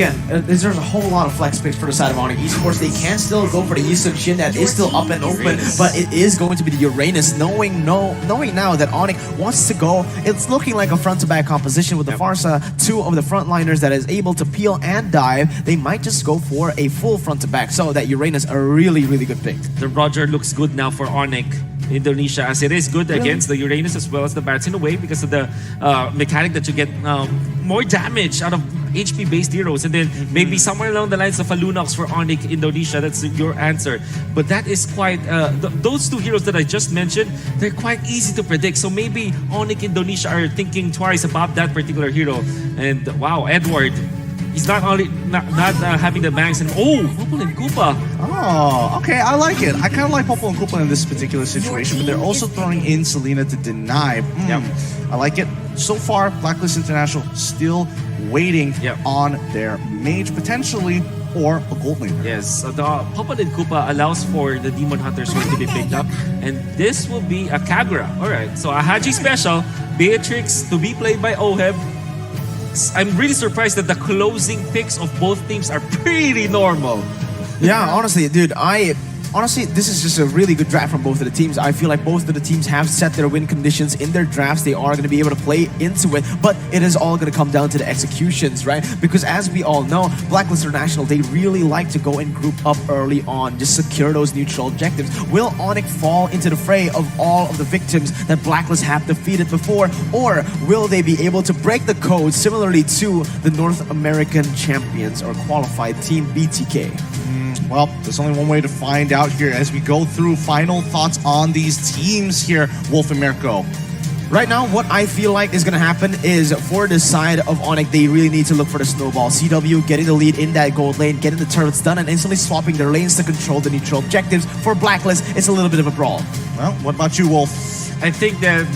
Again, there's a whole lot of flex picks for the side of ONIC Esports. They can still go for the Eastern Shin that is still up and open, but it is going to be the Uranus, knowing now that ONIC wants to go. It's looking like a front-to-back composition with the Farsa, two of the frontliners that is able to peel and dive. They might just go for a full front-to-back, so that Uranus a really, really good pick. The Roger looks good now for ONIC Indonesia, as it is good against the Uranus as well as the Bats in a way because of the mechanic that you get more damage out of HP-based heroes, and then maybe somewhere along the lines of a Lunox for ONIC Indonesia. That's your answer. But that is quite those two heroes that I just mentioned, they're quite easy to predict. So maybe ONIC Indonesia are thinking twice about that particular hero. And wow, Edward, he's not having the bangs, and Popol and Koopa. Oh, okay, I like it. I kind of like Popol and Koopa in this particular situation, but they're also throwing in Selena to deny. I like it. So far, Blacklist International still waiting on their mage potentially, or a gold laner. Yes, the Popol and Koopa allows for the Demon Hunter sword to be picked up, and this will be a Kagura. Alright, so a Haji special, BEATRIX to be played by OHEB. I'm really surprised that the closing picks of both teams are pretty normal. Yeah, honestly, dude, honestly, this is just a really good draft from both of the teams. I feel like both of the teams have set their win conditions in their drafts. They are going to be able to play into it, but it is all going to come down to the executions, right? Because as we all know, Blacklist International, they really like to go and group up early on, just secure those neutral objectives. Will ONIC fall into the fray of all of the victims that Blacklist have defeated before, or will they be able to break the code similarly to the North American champions or qualified team BTK? Well, there's only one way to find out here as we go through final thoughts on these teams here, Wolf and Mirko. Right now, what I feel like is going to happen is for the side of ONIC, they really need to look for the snowball. CW getting the lead in that gold lane, getting the turrets done, and instantly swapping their lanes to control the neutral objectives. For Blacklist, it's a little bit of a brawl. Well, what about you, Wolf? I think that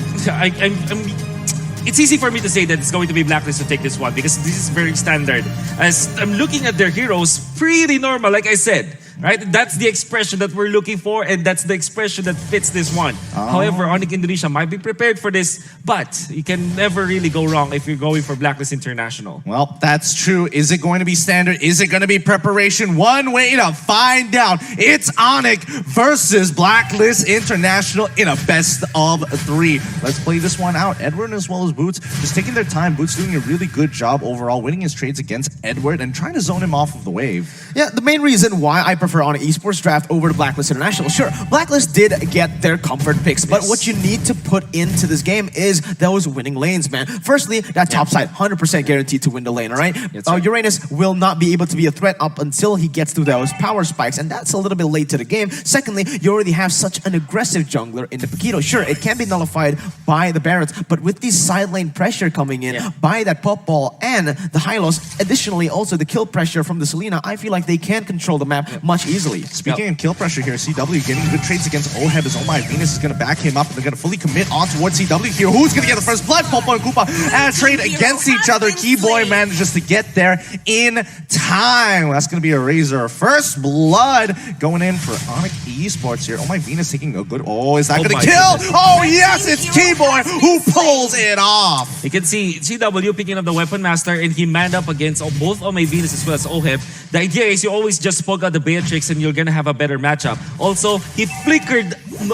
it's easy for me to say that it's going to be Blacklist to take this one because this is very standard. As I'm looking at their heroes, pretty normal, like I said. Right? That's the expression that we're looking for, and that's the expression that fits this one. However, ONIC Indonesia might be prepared for this, but you can never really go wrong if you're going for Blacklist International. Well, that's true. Is it going to be standard? Is it going to be preparation? One way to find out. It's ONIC versus Blacklist International in a best of 3. Let's play this one out. Edward as well as Boots just taking their time. Boots doing a really good job overall, winning his trades against Edward and trying to zone him off of the wave. Yeah, the main reason why I prefer ONIC Esports draft over the Blacklist International. Sure, Blacklist did get their comfort picks, but what you need to put into this game is those winning lanes, man. Firstly, that top side, 100% guaranteed to win the lane, all right? Uranus will not be able to be a threat up until he gets to those power spikes, and that's a little bit late to the game. Secondly, you already have such an aggressive jungler in the Paquito. Sure, it can be nullified by the Barrets, but with the side lane pressure coming in by that pop ball and the Hylos, additionally also the kill pressure from the Selena, I feel like they can control the map much easily. Speaking of kill pressure here, CW getting good trades against OHEB as Venus is going to back him up. They're going to fully commit on towards CW here. Who's going to get the first blood? Popol and Koopa and a trade against each other. Keyboy manages to get there in time. That's going to be a Razor. First blood going in for ONIC Esports here. Venus taking a good... Oh, is that going to kill? Oh, yes, it's Keyboy who pulls it off. You can see CW picking up the Weapon Master, and he manned up against both Venus as well as OHEB. The idea is you always just poke out the BEATRIX and you're gonna have a better matchup. Also, he flickered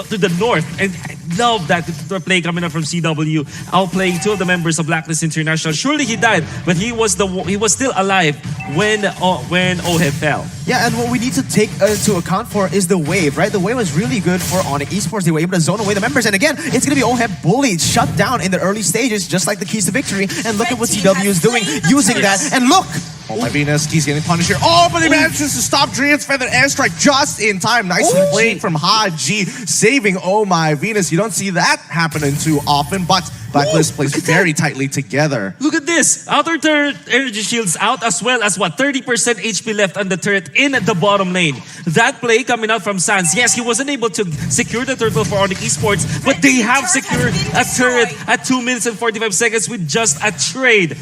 to the north, and I love that play coming up from CW, outplaying two of the members of Blacklist International. Surely he died, but he was still alive when OHEB fell. Yeah, and what we need to take into account for is the wave, right? The wave was really good for ONIC Esports. They were able to zone away the members, and again, it's gonna be OHEB bullied, shut down in the early stages, just like the keys to victory. And look at what CW is doing, using that, and look! Venus, he's getting punished here. Oh, but he manages to stop Drian's Feathered Airstrike just in time. Nicely played from Haji, saving Venus. You don't see that happening too often, but Blacklist plays very tightly together. Look at this. Outer turret energy shields out, as well as 30% HP left on the turret in the bottom lane. That play coming out from Sans. Yes, he wasn't able to secure the turtle for ONIC Esports, but they have secured a turret at 2 minutes and 45 seconds with just a trade.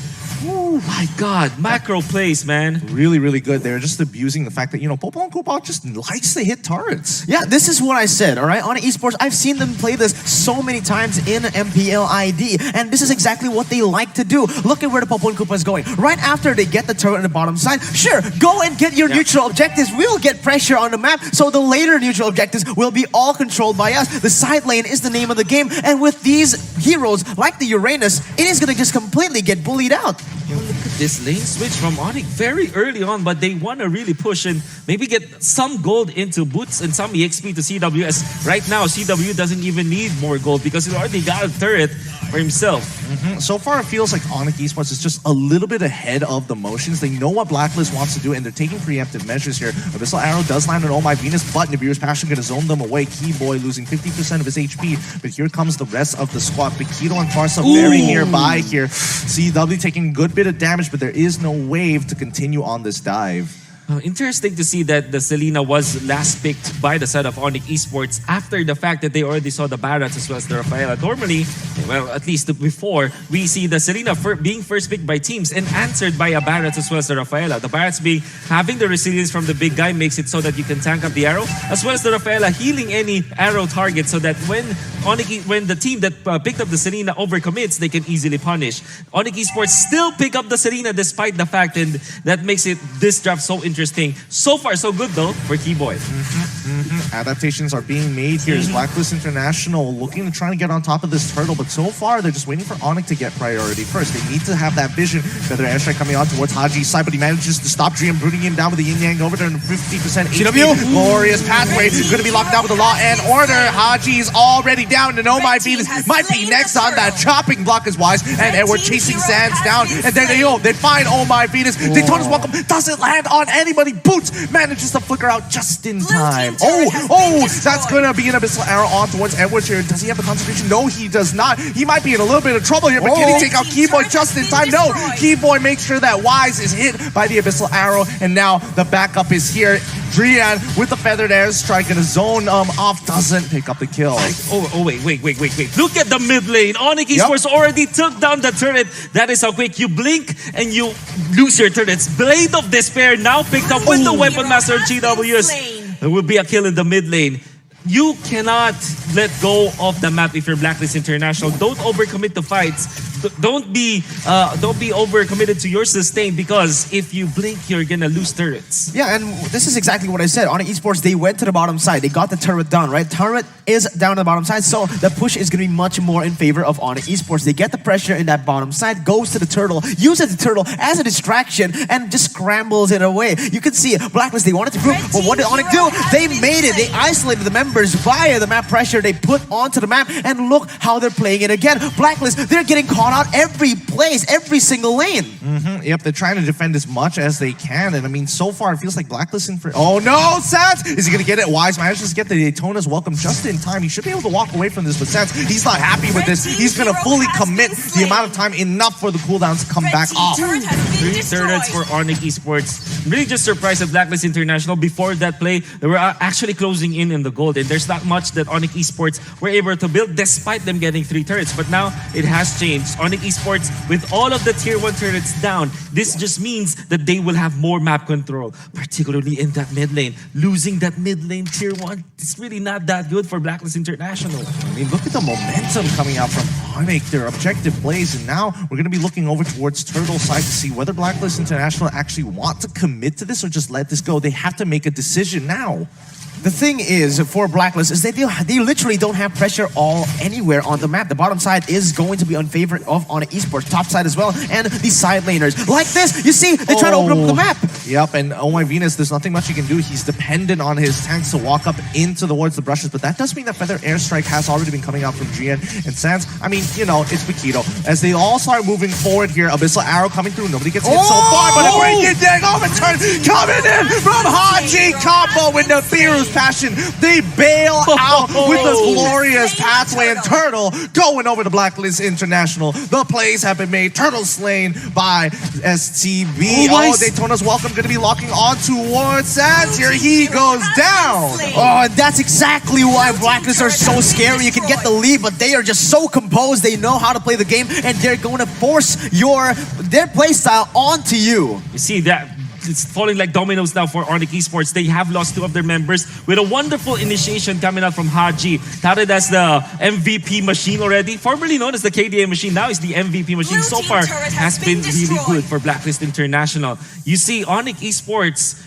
My God, macro plays, man. Really, really good. They're just abusing the fact that, Popo and Koopa just likes to hit turrets. Yeah, this is what I said, all right? ONIC Esports, I've seen them play this so many times in MPLID, and this is exactly what they like to do. Look at where the Popo and Koopa is going. Right after they get the turret on the bottom side, sure, go and get your neutral objectives. We'll get pressure on the map, so the later neutral objectives will be all controlled by us. The side lane is the name of the game, and with these heroes, like the Uranus, it is going to just completely get bullied out. Look at this lane switch from ONIC very early on, but they want to really push and maybe get some gold into boots and some EXP to CW. As right now, CW doesn't even need more gold because he already got a turret for himself. So far, it feels like ONIC Esports is just a little bit ahead of the motions. They know what Blacklist wants to do, and they're taking preemptive measures here. Abyssal Arrow does land on Oh My Venus, but Nibiru's Passion going to zone them away. Keyboy losing 50% of his HP, but here comes the rest of the squad. Bikito and Farsa very nearby here. CW taking a good bit of damage, but there is no wave to continue on this dive. Interesting to see that the Selena was last picked by the side of ONIC Esports after the fact that they already saw the Barats as well as the Rafaela. Normally, well, at least before, we see the Selena being first picked by teams and answered by a Barats as well as the Rafaela. The Barats having the resilience from the big guy makes it so that you can tank up the arrow, as well as the Rafaela healing any arrow target so that when the team that picked up the Selena overcommits, they can easily punish. ONIC Esports still pick up the Selena despite the fact, and that makes this draft so interesting. So far, so good though for Keyboy. Adaptations are being made here. Blacklist International looking to try to get on top of this turtle, but so far they're just waiting for ONIC to get priority first. They need to have that vision. Feather airstrike coming on towards Haji's side, but he manages to stop GM, rooting him down with the yin yang over there in 50% HP. Glorious pathway. Going to be locked down with the Law and Order. Haji's already down, and Oh My Venus might be next on that chopping block as wise. And Edward chasing Sands down, and there they go. They find Oh My Venus. Daytona's welcome doesn't land on anybody. Boots manages to flicker out just in time. That's going to be an Abyssal Arrow on towards Edwards here. Does he have the concentration? No, he does not. He might be in a little bit of trouble here, but can he take out Keyboy just in time? No, Keyboy makes sure that Wise is hit by the Abyssal Arrow, and now the backup is here. Drian with the feathered airstrike and a zone off, doesn't pick up the kill. Wait. Look at the mid lane. ONIC Esports already took down the turret. That is how quick. You blink and you lose your turrets. Blade of Despair now picked up with the Weapon Master of GWs. There will be a kill in the mid lane. You cannot let go of the map if you're Blacklist International. Don't overcommit to fights. Don't be overcommitted to your sustain, because if you blink, you're gonna lose turrets. Yeah, and this is exactly what I said. ONIC Esports, they went to the bottom side. They got the turret down, right? Turret is down on the bottom side, so the push is gonna be much more in favor of ONIC Esports. They get the pressure in that bottom side, goes to the turtle, uses the turtle as a distraction, and just scrambles it away. You can see Blacklist, they wanted to group, but what did ONIC do? They made it. They isolated the members via the map pressure they put onto the map, and look how they're playing it again. Blacklist, they're getting caught out every place, every single lane. Yep, they're trying to defend as much as they can, and I mean, so far it feels like Blacklist in for. Oh no, Sans! Is he gonna get it? Wise manages to get the Daytona's welcome just in time. He should be able to walk away from this, but Sans, he's not happy with this. He's gonna fully commit the amount of time enough for the cooldowns to come back off. 3 turrets for ONIC Esports. I'm really just surprised at Blacklist International. Before that play, they were actually closing in the gold, and there's not much that ONIC Esports were able to build despite them getting 3 turrets. But now it has changed. ONIC Esports, with all of the tier 1 turrets down, this just means that they will have more map control, particularly in that mid lane. Losing that mid lane tier 1, it's really not that good for Blacklist International. I mean, look at the momentum coming out from ONIC, their objective plays, and now we're going to be looking over towards Turtle side to see whether Blacklist International actually want to commit to this or just let this go. They have to make a decision now. The thing is, for Blacklist, is they literally don't have pressure anywhere on the map. The bottom side is going to be in favor of ONIC Esports, top side as well, and the side laners. Like this, you see, they try to open up the map. Yep, and Oh My Venus, there's nothing much he can do. He's dependent on his tanks to walk up towards the brushes, but that does mean that Feather Airstrike has already been coming out from GN and Sans. I mean, it's Bikito. As they all start moving forward here, Abyssal Arrow coming through. Nobody gets hit so far, but a great yin-yang overturn coming in from Haji combo with Nibiru's with passion. They bail out with this glorious pathway, and Turtle going over to Blacklist International. The plays have been made. Turtle slain by STB. Oh, Daytona's welcome going to be locking on towards Sands. Here he goes down. Oh, and that's exactly why Blacklist are so scary. You can get the lead, but they are just so composed. They know how to play the game, and they're going to force their play style onto you. You see that? It's falling like dominoes now for ONIC Esports. They have lost 2 of their members with a wonderful initiation coming out from Haji. Touted as the MVP machine already, formerly known as the KDA machine. Now is the MVP machine. So far has been really good for Blacklist International. You see, ONIC Esports,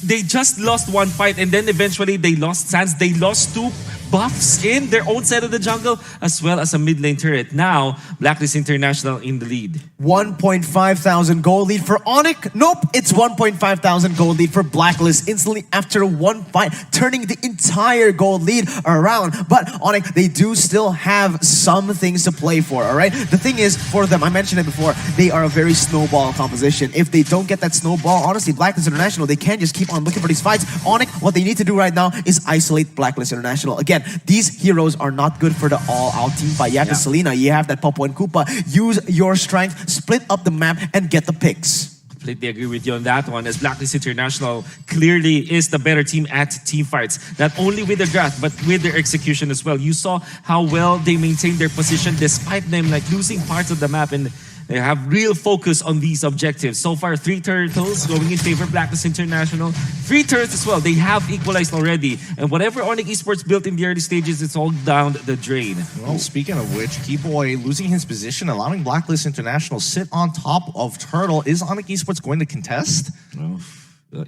they just lost 1 fight, and then eventually they lost Sands. They lost 2 buffs in their own side of the jungle, as well as a mid lane turret. Now, Blacklist International in the lead. 1,500 gold lead for ONIC. Nope, it's 1,500 gold lead for Blacklist instantly after 1 fight, turning the entire gold lead around. But ONIC, they do still have some things to play for, all right? The thing is, for them, I mentioned it before, they are a very snowball composition. If they don't get that snowball, honestly, Blacklist International, they can't just keep on looking for these fights. ONIC, what they need to do right now is isolate Blacklist International. Again, these heroes are not good for the all-out team fight. You have the Selena, you have that Popo and Koopa. Use your strength, split up the map, and get the picks. Completely agree with you on that one, as Blacklist International clearly is the better team at team fights. Not only with their draft, but with their execution as well. You saw how well they maintained their position despite them like losing parts of the map, and they have real focus on these objectives. So far, 3 turtles going in favor of Blacklist International. 3 turrets as well. They have equalized already. And whatever ONIC Esports built in the early stages, it's all down the drain. Well, speaking of which, Keyboy losing his position, allowing Blacklist International sit on top of Turtle. Is ONIC Esports going to contest? Oh.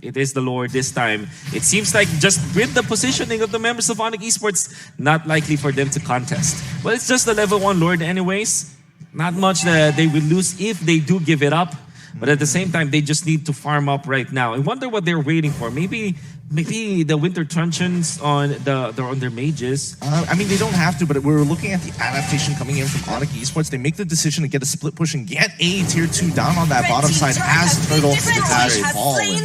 It is the Lord this time. It seems like just with the positioning of the members of ONIC Esports, not likely for them to contest. Well, it's just the level 1 Lord anyways. Not much that they will lose if they do give it up. But at the same time, they just need to farm up right now. I wonder what they're waiting for. Maybe the winter truncheons on their mages. I mean, they don't have to, but we're looking at the adaptation coming in from ONIC Esports. They make the decision to get a split push and get a tier 2 down on that bottom side as Turtle has fallen.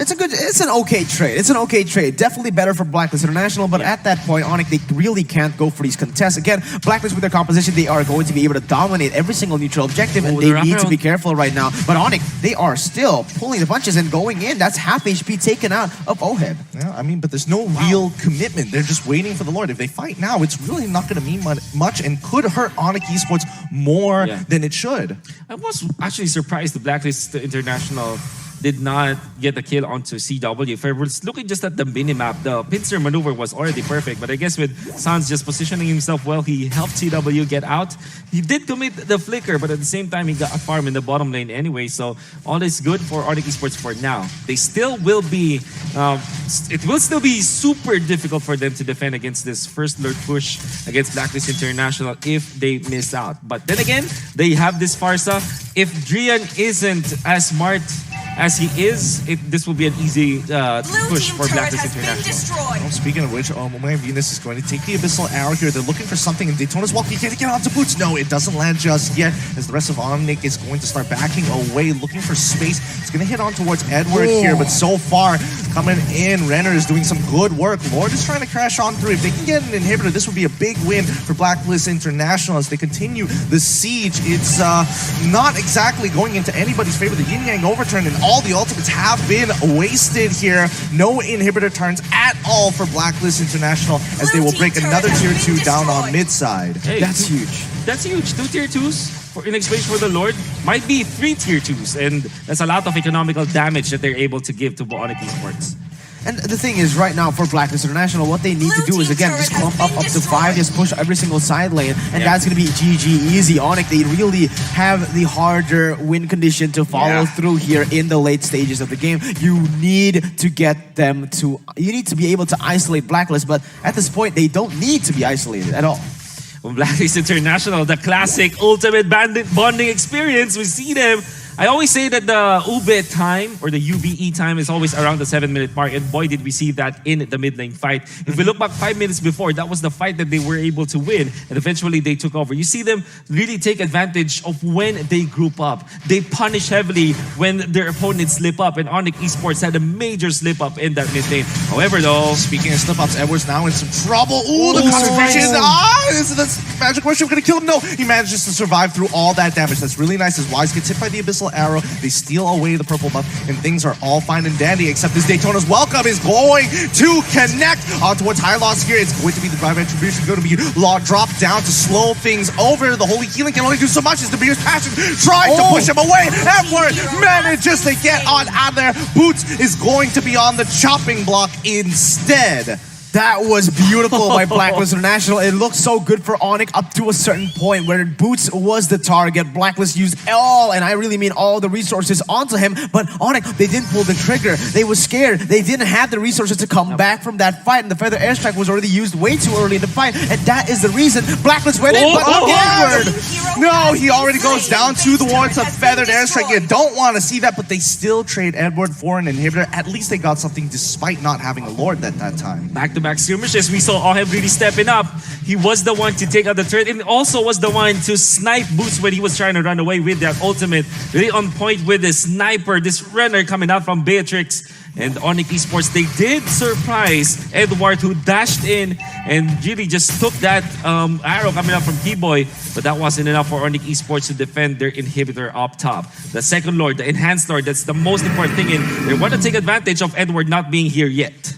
It's an okay trade. It's an okay trade. Definitely better for Blacklist International, but at that point, ONIC, they really can't go for these contests. Again, Blacklist with their composition, they are going to be able to dominate every single neutral objective, and they need to be careful right now. But ONIC, they are still pulling the punches and going in. That's half HP taken out of OHEB. Yeah, I mean, but there's no real commitment. They're just waiting for the Lord. If they fight now, it's really not going to mean much and could hurt ONIC Esports more than it should. I was actually surprised the Blacklist International did not get the kill onto CW. If I was looking just at the minimap, the pincer maneuver was already perfect. But I guess with Sans just positioning himself well, he helped CW get out. He did commit the flicker, but at the same time, he got a farm in the bottom lane anyway. So all is good for ONIC Esports for now. They still will be, it will still be super difficult for them to defend against this first lurk push against Blacklist International if they miss out. But then again, they have this Farsa. If Drian isn't as smart as he is, this will be an easy push for Blacklist International. Well, speaking of which, my Venus is going to take the Abyssal Arrow here. They're looking for something, and Daytona's walking. Can get onto Boots? No, it doesn't land just yet, as the rest of ONIC is going to start backing away, looking for space. It's going to hit on towards Edward here, but so far, coming in, Renner is doing some good work. Lord is trying to crash on through. If they can get an inhibitor, this would be a big win for Blacklist International as they continue the siege. It's not exactly going into anybody's favor. The Yin Yang overturn and all the ultimates have been wasted here. No inhibitor turns at all for Blacklist International as they will break another tier 2 down on mid side. Hey, That's huge. That's huge. 2 tier 2s in exchange for the Lord might be 3 tier 2s, and that's a lot of economical damage that they're able to give to ONIC Esports. And the thing is, right now for Blacklist International, what they need to do is, again, just clump up to 5, just push every single side lane, and that's going to be GG easy. ONIC, they really have the harder win condition to follow through here in the late stages of the game. You need to get them to, you need to be able to isolate Blacklist, but at this point, they don't need to be isolated at all. Well, Blacklist International, the classic ultimate bonding experience, we see them I always say that the UBE time or the UBE time is always around the 7-minute mark, and boy, did we see that in the mid lane fight. If we look back 5 minutes before, that was the fight that they were able to win, and eventually they took over. You see them really take advantage of when they group up. They punish heavily when their opponents slip up, and ONIC Esports had a major slip up in that mid lane. However, though, speaking of slip ups, Edwards now in some trouble. Ooh, the concentration. Is this magic worship gonna kill him? No, he manages to survive through all that damage. That's really nice. As Wise gets hit by the Abyssal Arrow, they steal away the purple buff, and things are all fine and dandy, except this Daytona's welcome is going to connect towards high loss here. It's going to be the drive attribution, going to be dropped down to slow things over. The Holy Healing can only do so much as the Beer's Passion tries to push him away. Edward manages to get on out of there. Boots is going to be on the chopping block instead. That was beautiful by BLACKLIST International. It looked so good for ONIC up to a certain point where Boots was the target. BLACKLIST used all, and I really mean all the resources onto him, but ONIC, they didn't pull the trigger. They were scared. They didn't have the resources to come back from that fight, and the Feather Airstrike was already used way too early in the fight, and that is the reason BLACKLIST went in, but Edward! No, he already goes down to the wards of Feathered Airstrike. You don't want to see that, but they still trade Edward for an inhibitor. At least they got something despite not having a Lord at that time. Back-to-back skirmishes, we saw OHEB really stepping up. He was the one to take out the turret, and also was the one to snipe Boots when he was trying to run away with that ultimate. Really on point with the sniper, this runner coming out from BEATRIX. And ONIC Esports, they did surprise Edward, who dashed in and really just took that arrow coming out from T-Boy. But that wasn't enough for ONIC Esports to defend their inhibitor up top. The second Lord, the Enhanced Lord, that's the most important thing. And they want to take advantage of Edward not being here yet.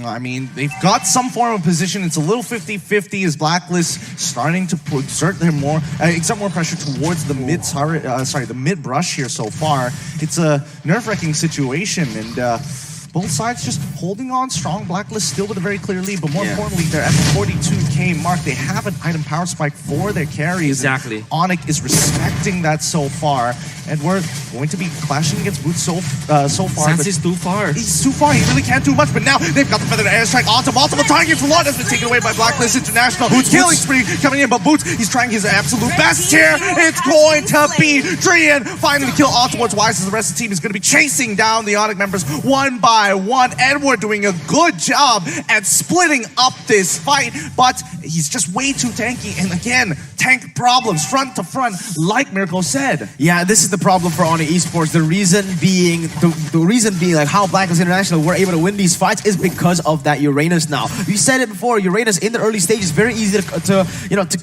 I mean, they've got some form of position. It's a little 50-50 as BLACKLIST starting to exert more pressure towards the mid turret, the mid brush here so far. It's a nerve-wracking situation, and both sides just holding on strong. BLACKLIST still with a very clear lead, but more importantly, they're at the 42k mark. They have an item power spike for their carries. Exactly. ONIC is respecting that so far, and we're going to be clashing against Boots so far. Sans is too far. He's too far. He really can't do much, but now they've got the Feathered Airstrike onto multiple targets. The Lord has been taken away by BLACKLIST International. Boots killing spree coming in, but Boots, he's trying his absolute best here. It's going to be Drian finding the kill on towards Wise, as the rest of the team is going to be chasing down the ONIC members one by one. Edward doing a good job at splitting up this fight, but he's just way too tanky. And again, tank problems front to front, like Mirko said. Yeah, this is the problem for ONIC Esports. The reason being, like how BLACKLIST International were able to win these fights is because of that Uranus. Now, we said it before. Uranus in the early stages very easy to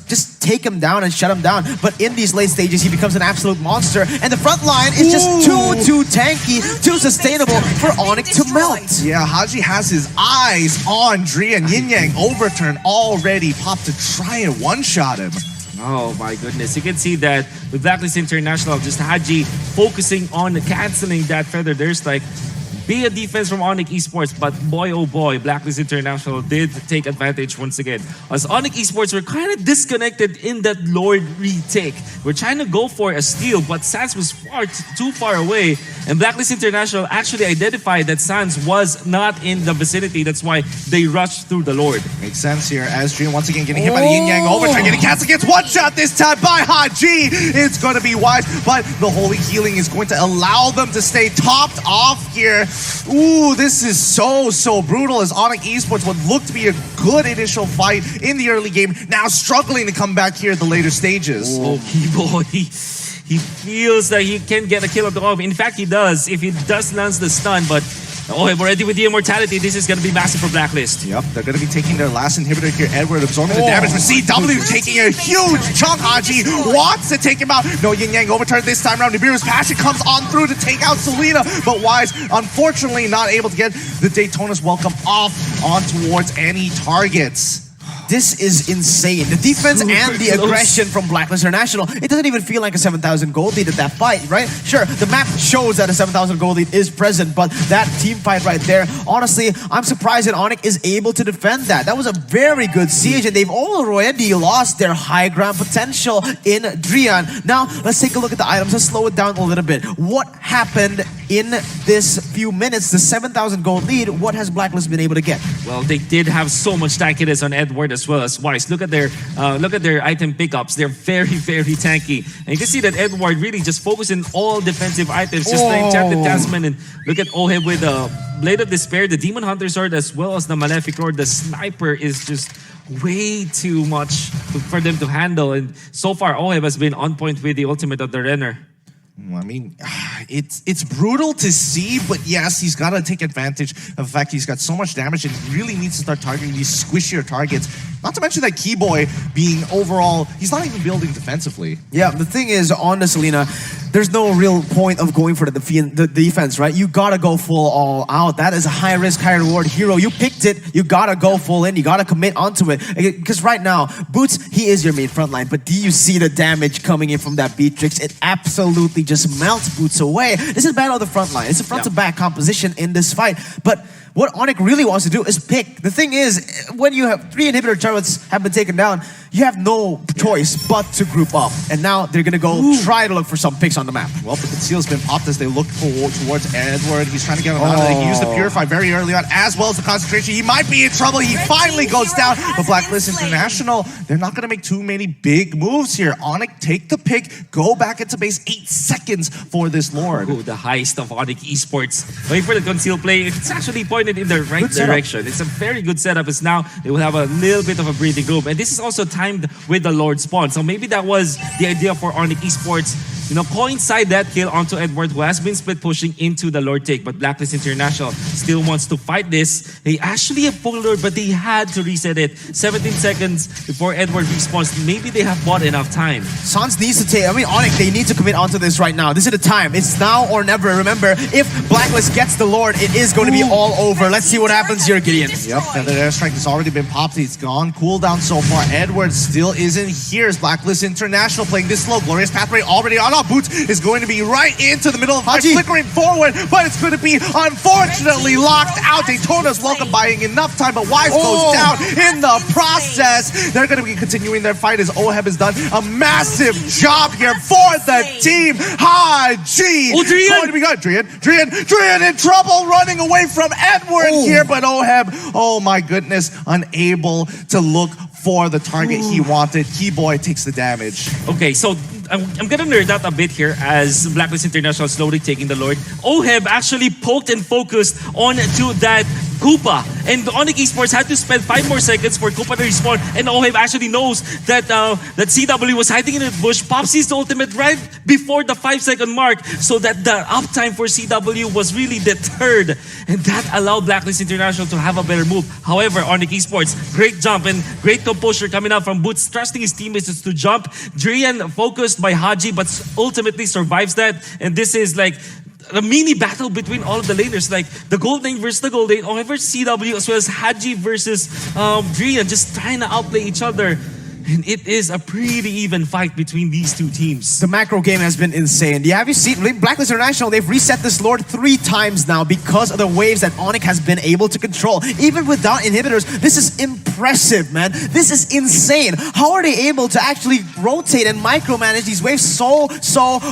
just take him down and shut him down. But in these late stages, he becomes an absolute monster, and the front line is just too tanky, too sustainable for ONIC to melt. Yeah, Haji has his eyes on Drian. Yin Yang overturn already popped to try and one-shot him. Oh my goodness. You can see that with BLACKLIST International, just Haji focusing on canceling that Feather Airstrike. Be a defense from ONIC Esports, but boy oh boy, BLACKLIST International did take advantage once again. As ONIC Esports were kind of disconnected in that Lord retake. We're trying to go for a steal, but Sans was too far away, and BLACKLIST International actually identified that Sans was not in the vicinity. That's why they rushed through the Lord. Makes sense here, as Drian once again getting hit by the Yin Yang overturn, getting canceled, gets one shot this time by Haji. It's going to be Wise, but the Holy Healing is going to allow them to stay topped off here. Ooh, this is so brutal, as ONIC Esports would look to be a good initial fight in the early game, now struggling to come back here at the later stages. Oh, boy. He feels that he can get a kill on the OHEB. In fact, he does, if he does lands the stun, but OHEB already with the immortality, this is going to be massive for BLACKLIST. Yep, they're going to be taking their last inhibitor here. Edward absorbing the damage, but CW taking a huge chunk. Haji wants to take him out. No Yin Yang overturn this time around. Nibiru's Passion comes on through to take out Selena, but Wise, unfortunately, not able to get the Daytona's welcome off on towards any targets. This is insane. The defense and the aggression from BLACKLIST International, it doesn't even feel like a 7,000 gold lead at that fight, right? Sure, the map shows that a 7,000 gold lead is present, but that team fight right there, honestly, I'm surprised that ONIC is able to defend that. That was a very good siege, and they've already lost their high ground potential in Drian. Now, let's take a look at the items. Let's slow it down a little bit. What happened in this few minutes? The 7,000 gold lead, what has BLACKLIST been able to get? Well, they did have so much tankiness on Edward as well as Wise. Look at their item pickups. They're very, very tanky. And you can see that Edward really just focusing all defensive items, just the Enchanted Tasman. And look at OHEB with the Blade of Despair, the Demon Hunter Sword, as well as the Malefic Roar. The Sniper is just way too much for them to handle. And so far, OHEB has been on point with the ultimate of the Renner. I mean, it's brutal to see, but yes, he's got to take advantage of the fact he's got so much damage and he really needs to start targeting these squishier targets. Not to mention that Keyboy being overall, he's not even building defensively. Yeah, the thing is, on the Selena, there's no real point of going for the defense, right? You gotta go full all out. That is a high risk, high reward hero. You picked it, you gotta go full in, you gotta commit onto it. Because right now, Boots, he is your main frontline, but do you see the damage coming in from that BEATRIX? It absolutely just melts Boots away. This is battle of the frontline. It's a front-to-back composition in this fight, but what ONIC really wants to do is pick. The thing is, when you have 3 inhibitor turrets have been taken down, you have no choice but to group up. And now they're gonna go try to look for some picks on the map. Well, but the conceal's been popped as they look towards Edward. He's trying to get him out of there. He used the Purify very early on, as well as the concentration. He might be in trouble. He finally goes down. But Blacklist International, they're not gonna make too many big moves here. ONIC, take the pick, go back into base. 8 seconds for this Lord. Oh, the heist of ONIC Esports. Wait for the conceal play. It's actually pointed in the right direction. It's a very good setup. It's now they will have a little bit of a breathing room. And this is also timed with the Lord spawn. So maybe that was the idea for ONIC Esports. You know, coincide that kill onto Edward, who has been split pushing into the Lord take. But Blacklist International still wants to fight this. They actually have full Lord, but they had to reset it. 17 seconds before Edward respawns. Maybe they have bought enough time. Sans needs to take, ONIC, they need to commit onto this right now. This is the time. It's now or never. Remember, if Blacklist gets the Lord, it is going to be all over. Let's see what happens here, Gideon. Yep, and the airstrike has already been popped. It's gone cooldown so far. Edward still isn't here. It's Blacklist International playing this slow. Glorious Pathway already on. Boots is going to be right into the middle of fight, flickering forward, but it's going to be unfortunately locked out. Daytona's welcome buying enough time, but Wise goes down in the process. They're going to be continuing their fight as OHEB has done a massive job here for the team. Haji going to be good. Drian in trouble, running away from Edward here, but OHEB, oh my goodness, unable to look for the target he wanted. Keyboy takes the damage. Okay, so I'm gonna nerd out a bit here as Blacklist International slowly taking the Lord. OHEB actually poked and focused on to that Koopa, and the ONIC Esports had to spend 5 more seconds for Koopa to respawn, and OHEB actually knows that that CW was hiding in the bush, pops his ultimate right before the 5-second mark, so that the uptime for CW was really deterred, and that allowed Blacklist International to have a better move. However, ONIC Esports, great jump and great composure coming out from Boots, trusting his teammates to jump. Drian focused by Haji, but ultimately survives that, and this is like a mini battle between all of the laners, like the Gold Lane versus the Gold Lane, OHEB versus CW, as well as Haji versus Drian, just trying to outplay each other. And it is a pretty even fight between these two teams. The macro game has been insane. Yeah, have you seen Blacklist International? They've reset this Lord 3 times now because of the waves that ONIC has been able to control. Even without inhibitors, this is impressive, man. This is insane. How are they able to actually rotate and micromanage these waves so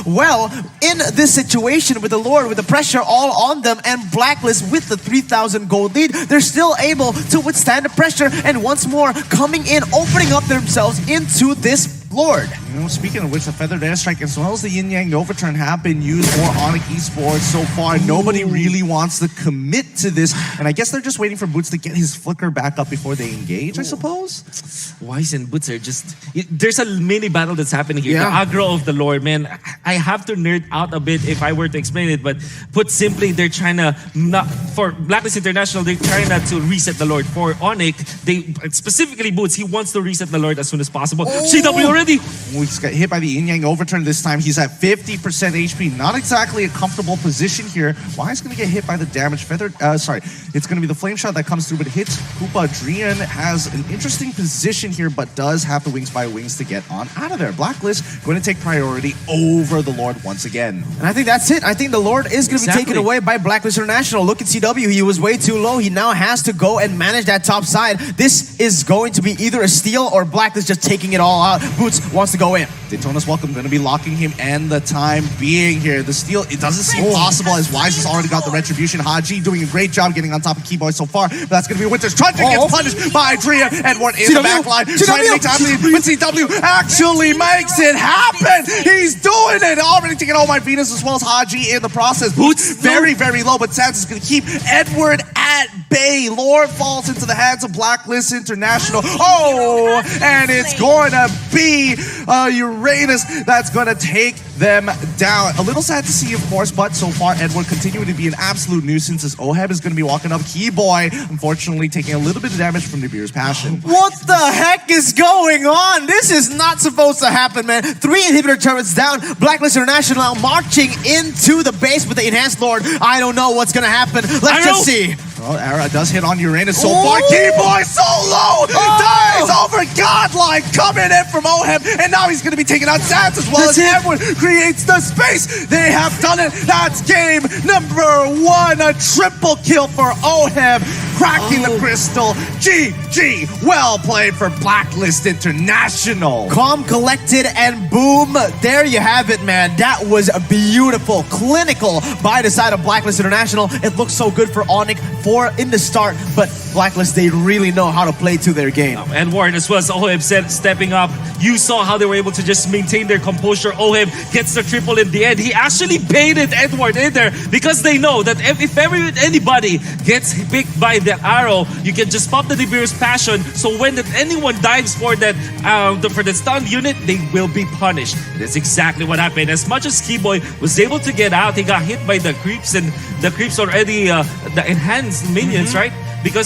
well in this situation with the Lord, with the pressure all on them, and Blacklist with the 3,000 gold lead? They're still able to withstand the pressure, and once more coming in, opening up themselves into this Lord. You know, speaking of which, the Feathered Airstrike as well as the Yin Yang Overturn have been used for ONIC Esports so far. Nobody really wants to commit to this, and I guess they're just waiting for Boots to get his flicker back up before they engage, I suppose. Wise and Boots are just... There's a mini battle that's happening here. Yeah. The aggro of the Lord, man. I have to nerd out a bit if I were to explain it, but put simply, they're trying to... For Blacklist International, they're trying not to reset the Lord. For ONIC, specifically Boots, he wants to reset the Lord as soon as possible. CW already. He's got hit by the Yin Yang Overturn this time. He's at 50% HP. Not exactly a comfortable position here. Why is going to get hit by the damage? Feathered, it's going to be the Flame Shot that comes through, but hits Koopa. Drian has an interesting position here, but does have the Wings by Wings to get on out of there. Blacklist going to take priority over the Lord once again. And I think that's it. I think the Lord is going to be taken away by Blacklist International. Look at CW. He was way too low. He now has to go and manage that top side. This is going to be either a steal or Blacklist just taking it all out. Boots Boots wants to go in. Daytona's Welcome going to be locking him and the time being here. The steal, it doesn't seem possible as Wise has already got the retribution. Haji doing a great job getting on top of Keyboy so far, but that's going to be Winter's Trudging gets punished by Drea. Edward in the back line, trying to make time lead, but CW actually makes it happen. He's doing it. Already taking all my Venus as well as Haji in the process. Boots very, very low, but Sans is going to keep Edward at bay. Lord falls into the hands of Blacklist International. Oh, and it's going to be Uranus that's going to take them down. A little sad to see, of course, but so far Edward continuing to be an absolute nuisance as OHEB is going to be walking up. Keyboy, unfortunately, taking a little bit of damage from Nibiru's passion. What the heck is going on? This is not supposed to happen, man. 3 inhibitor turrets down. Blacklist International now marching into the base with the enhanced Lord. I don't know what's going to happen. Let's just see. Well, Ara does hit on Uranus so far. Keyboy so low! Dies over Godlike coming in from OHEB, and now he's going to be taking out Sans as well as Edward creates the space. They have done it. That's game number 1. A triple kill for OHEB, cracking the crystal. GG. Well played for Blacklist International. Calm, collected, and boom. There you have it, man. That was a beautiful, clinical by the side of Blacklist International. It looks so good for ONIC in the start, but Blacklist, they really know how to play to their game. Edward, as well as OHEB said, stepping up. You saw how they were able to just maintain their composure. OHEB gets the triple in the end. He actually baited Edward in there because they know that if anybody gets picked by the arrow, you can just pop the Nibiru's passion. So when anyone dives for that for the stun unit, they will be punished. That's exactly what happened. As much as Keyboy was able to get out, he got hit by the creeps, and the creeps already the enhanced minions, right? Because